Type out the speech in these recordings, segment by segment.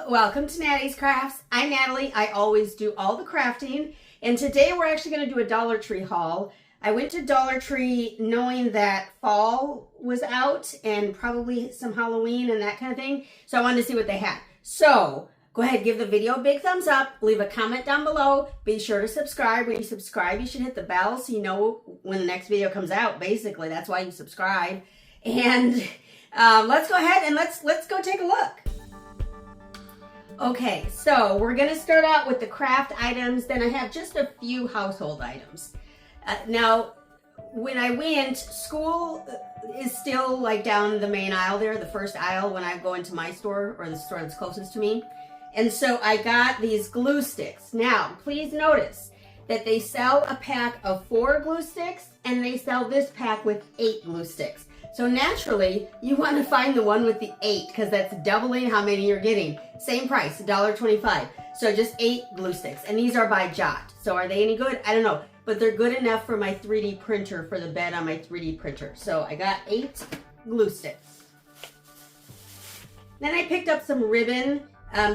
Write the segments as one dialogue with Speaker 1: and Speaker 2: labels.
Speaker 1: Welcome to Nattys Crafts. I'm Natalie. I always do all the crafting, and today we're actually going to do a Dollar Tree haul. I went to Dollar Tree knowing that fall was out and probably some Halloween and that kind of thing, so I wanted to see what they had. So go ahead, give the video a big thumbs up, leave a comment down below, be sure to subscribe. When you subscribe, you should hit the bell so you know when the next video comes out. Basically, that's why you subscribe. And let's go ahead and let's go take a look. Okay, so we're going to start out with the craft items. Then I have just a few household items. Now, when I went, school is still like down the main aisle there, the first aisle when I go into my store or the store that's closest to me. And so I got these glue sticks. Now, please notice that they sell a pack of 4 glue sticks and they sell this pack with 8 glue sticks. So naturally, you want to find the one with the 8 because that's doubling how many you're getting. Same price, $1.25. So just 8 glue sticks. And these are by Jot. So are they any good? I don't know. But they're good enough for my 3D printer, for the bed on my 3D printer. So I got 8 glue sticks. Then I picked up some ribbon.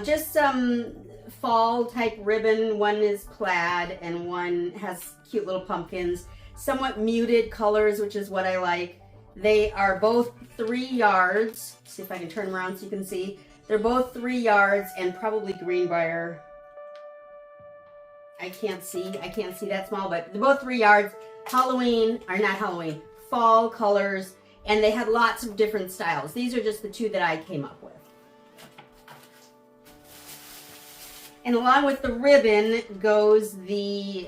Speaker 1: Just some fall type ribbon. One is plaid and one has cute little pumpkins. Somewhat muted colors, which is what I like. They are both 3 yards. Let's see if I can turn them around so you can see. They're both 3 yards and probably greenbrier. I can't see that small, but they're both 3 yards. Halloween, or not Halloween, fall colors, and they had lots of different styles. These are just the 2 that I came up with. And along with the ribbon goes the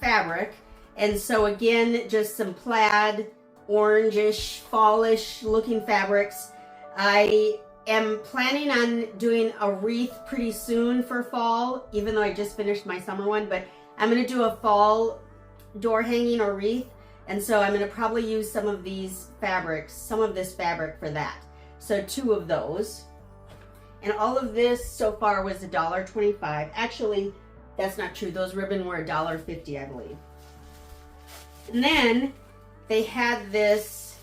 Speaker 1: fabric. And so again, just some plaid, orangish, fallish looking fabrics. I am planning on doing a wreath pretty soon for fall, even though I just finished my summer one, but I'm going to do a fall door hanging or wreath. And so I'm going to probably use some of these fabrics, some of this fabric for that. So 2 of those. And all of this so far was $1.25. Actually, that's not true. Those ribbon were $1.50, I believe. And then they had this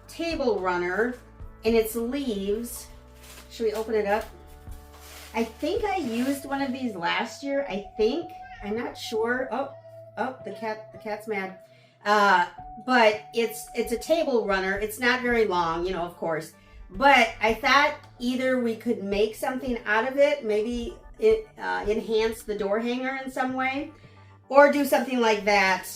Speaker 1: table runner and its leaves. Should we open it up? I think I used one of these last year. I'm not sure. Oh, the cat's mad. But it's a table runner. It's not very long, of course. But I thought either we could make something out of it, maybe it enhance the door hanger in some way, or do something like that.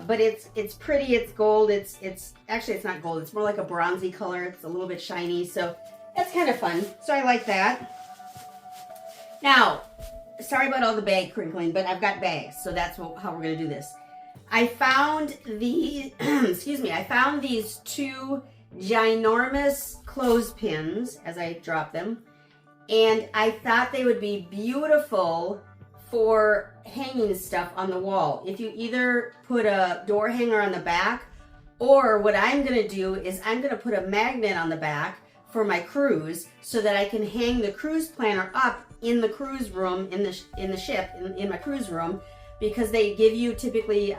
Speaker 1: But it's pretty. It's gold. It's actually, it's not gold. It's more like a bronzy color. It's a little bit shiny, so that's kind of fun. So I like that. Now, sorry about all the bag crinkling, but I've got bags, so that's how we're gonna do this. I found the I found these 2 ginormous clothespins as I dropped them, and I thought they would be beautiful for hanging stuff on the wall. If you either put a door hanger on the back, or what I'm gonna do is I'm gonna put a magnet on the back for my cruise so that I can hang the cruise planner up in the cruise room, in the ship, in my cruise room, because they give you typically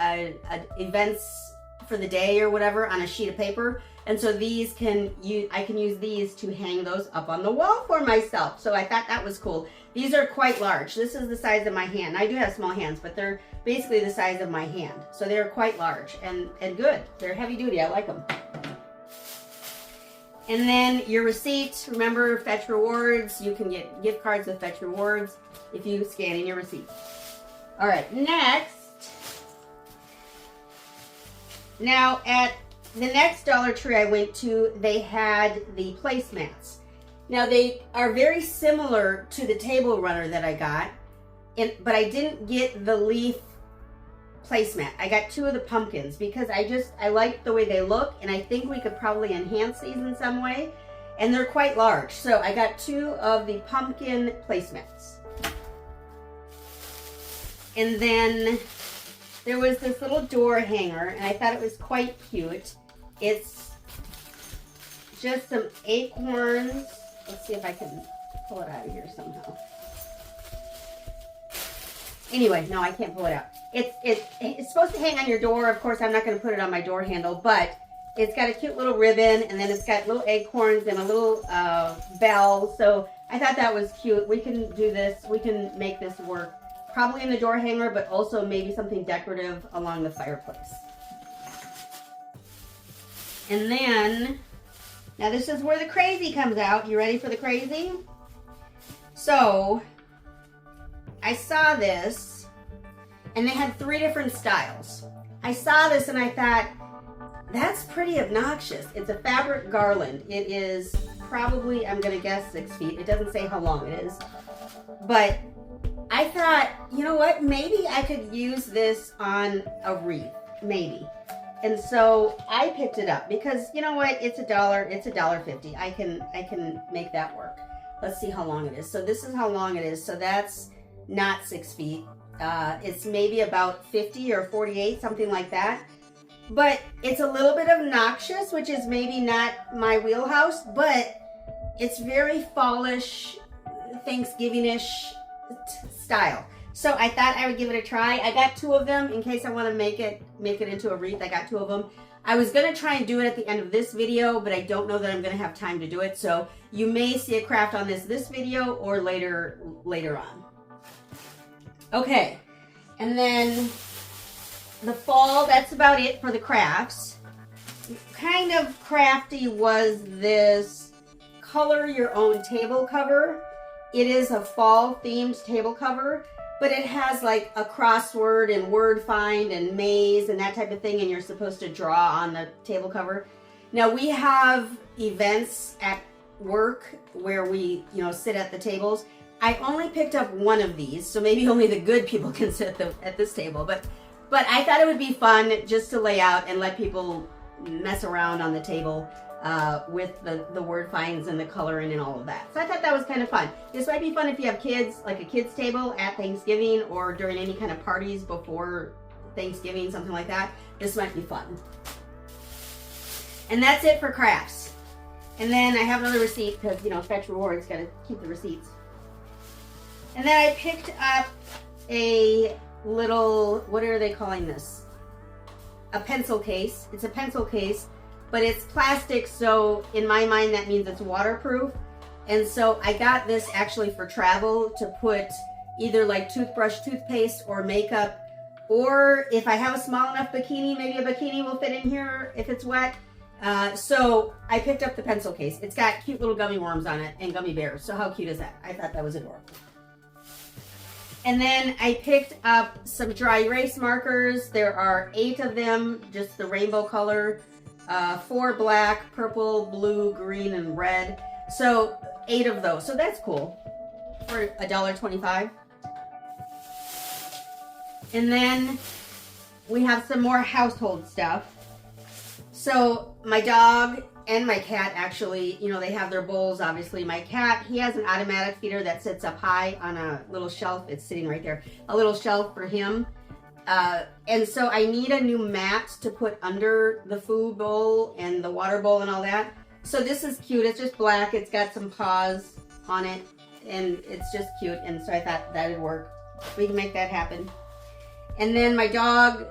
Speaker 1: events for the day or whatever on a sheet of paper. And so I can use these to hang those up on the wall for myself. So I thought that was cool. These are quite large. This is the size of my hand. I do have small hands, but they're basically the size of my hand. So they're quite large and good. They're heavy duty. I like them. And then your receipt. Remember, Fetch Rewards. You can get gift cards with Fetch Rewards if you scan in your receipt. All right, next. Now, at the next Dollar Tree I went to, they had the placemats. Now, they are very similar to the table runner that I got, but I didn't get the leaf placemat. I got 2 of the pumpkins because I like the way they look, and I think we could probably enhance these in some way, and they're quite large. So I got 2 of the pumpkin placemats. And then there was this little door hanger, and I thought it was quite cute. It's just some acorns. Let's see if I can pull it out of here somehow. Anyway, no, I can't pull it out. It's supposed to hang on your door. Of course, I'm not going to put it on my door handle, but It's got a cute little ribbon, and then it's got little acorns and a little bell. So I thought that was cute. We can do this. We can make this work. Probably in the door hanger, but also maybe something decorative along the fireplace. And then, now this is where the crazy comes out. You ready for the crazy? So, I saw this, and they had 3 different styles. I saw this and I thought, that's pretty obnoxious. It's a fabric garland. It is probably, I'm gonna guess 6 feet. It doesn't say how long it is. But I thought, you know what? Maybe I could use this on a wreath, maybe. And so I picked it up because, you know what? It's $1. It's $1.50. I can make that work. Let's see how long it is. So this is how long it is. So that's not 6 feet. It's maybe about 50 or 48, something like that. But it's a little bit obnoxious, which is maybe not my wheelhouse, but it's very fallish, Thanksgiving-ish style. So I thought I would give it a try. I got 2 of them in case I want to make it into a wreath. I got 2 of them. I was going to try and do it at the end of this video, but I don't know that I'm going to have time to do it. So you may see a craft on this video or later on. Okay, and then the fall, that's about it for the crafts. Kind of crafty was this color your own table cover. It is a fall themed table cover, but it has like a crossword and word find and maze and that type of thing, and you're supposed to draw on the table cover. Now we have events at work where we, sit at the tables. I only picked up 1 of these, so maybe only the good people can sit at this table, but I thought it would be fun just to lay out and let people mess around on the table with the word finds and the coloring and all of that. So I thought that was kind of fun. This might be fun if you have kids, like a kids table at Thanksgiving or during any kind of parties before Thanksgiving, something like that. This might be fun. And that's it for crafts. And then I have another receipt because, Fetch Rewards, got to keep the receipts. And then I picked up a little, what are they calling this? A pencil case. It's a pencil case, but it's plastic, so in my mind that means it's waterproof. And so I got this actually for travel to put either like toothbrush, toothpaste, or makeup, or if I have a small enough bikini, maybe a bikini will fit in here if it's wet. So I picked up the pencil case. It's got cute little gummy worms on it and gummy bears. So how cute is that? I thought that was adorable. And then I picked up some dry erase markers. There are 8 of them, just the rainbow color. 4 black, purple, blue, green, and red. So 8 of those. So that's cool for $1.25. And then we have some more household stuff. So my dog and my cat actually, they have their bowls, obviously. My cat, he has an automatic feeder that sits up high on a little shelf. It's sitting right there. A little shelf for him. And so I need a new mat to put under the food bowl and the water bowl and all that. So this is cute. It's just black. It's got some paws on it, and it's just cute. And so I thought that'd work. We can make that happen. And then my dog,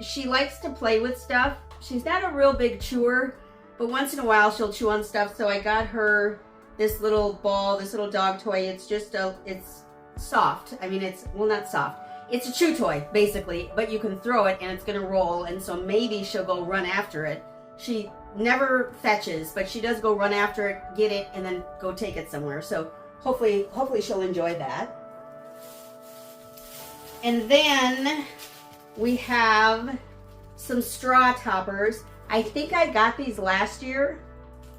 Speaker 1: she likes to play with stuff. She's not a real big chewer, but once in a while she'll chew on stuff. So I got her this little ball, this little dog toy. It's just it's soft. I mean, well, not soft. It's a chew toy, basically, but you can throw it and it's gonna roll, and so maybe she'll go run after it. She never fetches, but she does go run after it, get it, and then go take it somewhere. So hopefully she'll enjoy that. And then we have some straw toppers. I think I got these last year,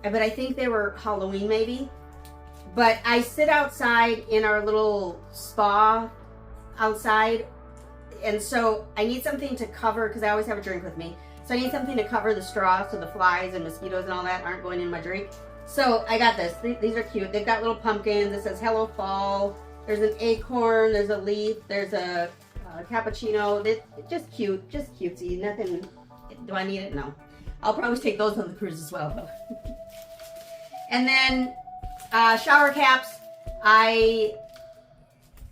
Speaker 1: but I think they were Halloween maybe. But I sit outside in our little spa outside, and so I need something to cover, because I always have a drink with me. So I need something to cover the straw so the flies and mosquitoes and all that aren't going in my drink. So I got this. These are cute. They've got little pumpkins. It says Hello Fall. There's an acorn. There's a leaf. There's a cappuccino. It's just cute. Just cutesy. Nothing. Do I need it? No. I'll probably take those on the cruise as well, though. And then shower caps.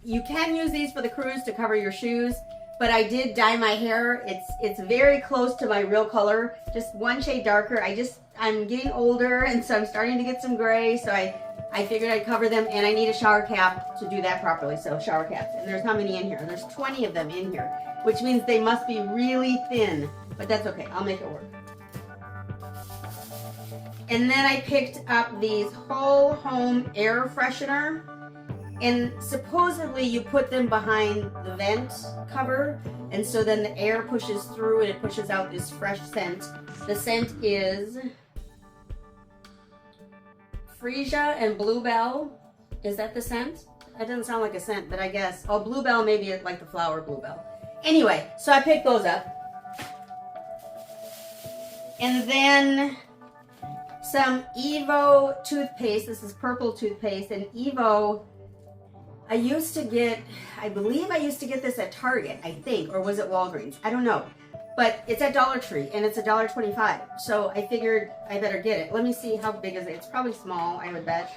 Speaker 1: You can use these for the cruise to cover your shoes, but I did dye my hair. It's very close to my real color, just one shade darker. I'm getting older, and so I'm starting to get some gray, so I figured I'd cover them, and I need a shower cap to do that properly, so shower caps. And there's how many in here? There's 20 of them in here, which means they must be really thin, but that's okay. I'll make it work. And then I picked up these whole home air freshener, and supposedly you put them behind the vent cover, and so then the air pushes through and it pushes out this fresh scent. The scent is Freesia and Bluebell. Is that the scent? That doesn't sound like a scent, but I guess. Oh, Bluebell, maybe it's like the flower Bluebell. Anyway, so I picked those up. And then some Evo toothpaste. This is purple toothpaste. And Evo, I believe I used to get this at Target, I think, or was it Walgreens? I don't know. But it's at Dollar Tree, and it's $1.25. So I figured I better get it. Let me see, how big is it? It's probably small, I would bet.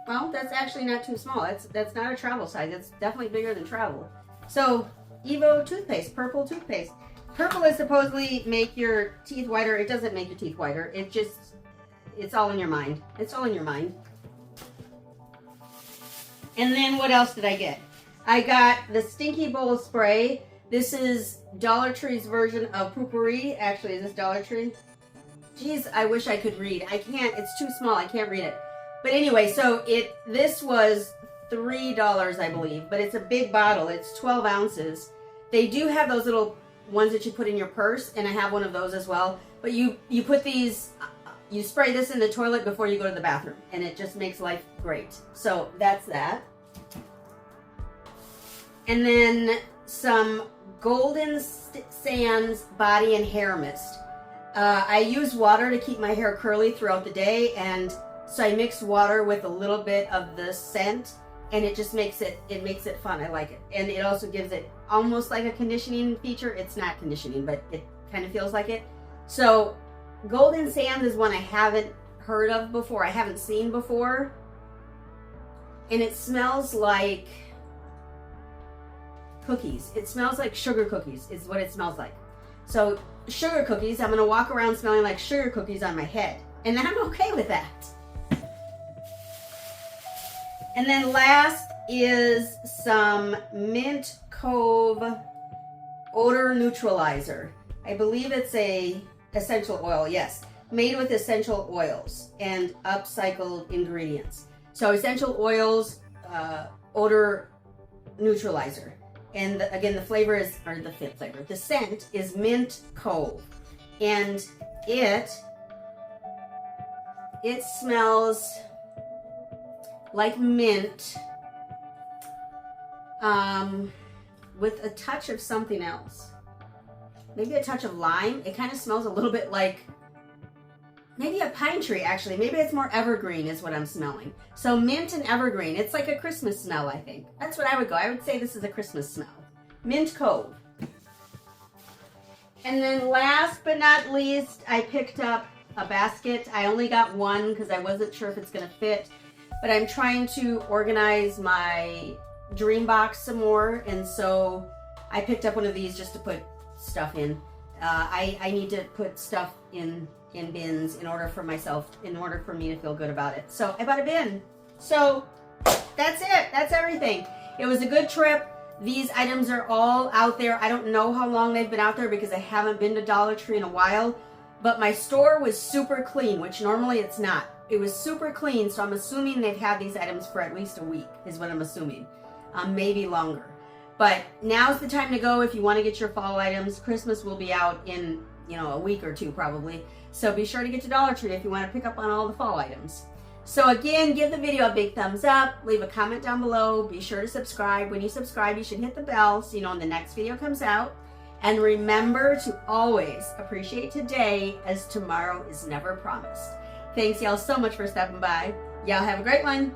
Speaker 1: Well, that's actually not too small. That's not a travel size. It's definitely bigger than travel. So, Evo toothpaste, purple toothpaste. Purple is supposedly make your teeth whiter. It doesn't make your teeth whiter. It's all in your mind. It's all in your mind. And then what else did I get? I got the Stinky Bowl spray. This is Dollar Tree's version of Poopery. Actually, is this Dollar Tree? Geez, I wish I could read. I can't. It's too small. I can't read it. But anyway, so this was $3, I believe, but it's a big bottle. It's 12 ounces. They do have those little ones that you put in your purse, and I have one of those as well. But you put these, you spray this in the toilet before you go to the bathroom, and it just makes life great. So that's that. And then some Golden Sands body and hair mist. I use water to keep my hair curly throughout the day, and so I mix water with a little bit of the scent, and it just makes it fun. I like it. And it also gives it almost like a conditioning feature. It's not conditioning, but it kind of feels like it. So Golden Sands is one I haven't heard of before. I haven't seen before. And it smells like cookies. It smells like sugar cookies is what it smells like. So sugar cookies, I'm going to walk around smelling like sugar cookies on my head. And I'm okay with that. And then last is some Mint Cove odor neutralizer. I believe it's a essential oil, yes. Made with essential oils and upcycled ingredients. So essential oils, odor neutralizer. And again, the flavor is, or the scent is Mint Cove. And it smells like mint with a touch of something else. Maybe a touch of lime. It kind of smells a little bit like maybe a pine tree, actually. Maybe it's more evergreen is what I'm smelling. So mint and evergreen. It's like a Christmas smell, I think. That's what I would go. I would say this is a Christmas smell. Mint Cove. And then last but not least, I picked up a basket. I only got one because I wasn't sure if it's going to fit. But I'm trying to organize my dream box some more. And so I picked up one of these just to put stuff in. I need to put stuff in bins in order for me to feel good about it. So I bought a bin. So that's it. That's everything. It was a good trip. These items are all out there. I don't know how long they've been out there because I haven't been to Dollar Tree in a while. But my store was super clean, which normally it's not. It was super clean, so I'm assuming they've had these items for at least a week, is what I'm assuming. Maybe longer. But now's the time to go if you want to get your fall items. Christmas will be out in, a week or two probably. So be sure to get to Dollar Tree if you want to pick up on all the fall items. So again, give the video a big thumbs up. Leave a comment down below. Be sure to subscribe. When you subscribe, you should hit the bell so you know when the next video comes out. And remember to always appreciate today, as tomorrow is never promised. Thanks y'all so much for stopping by. Y'all have a great one.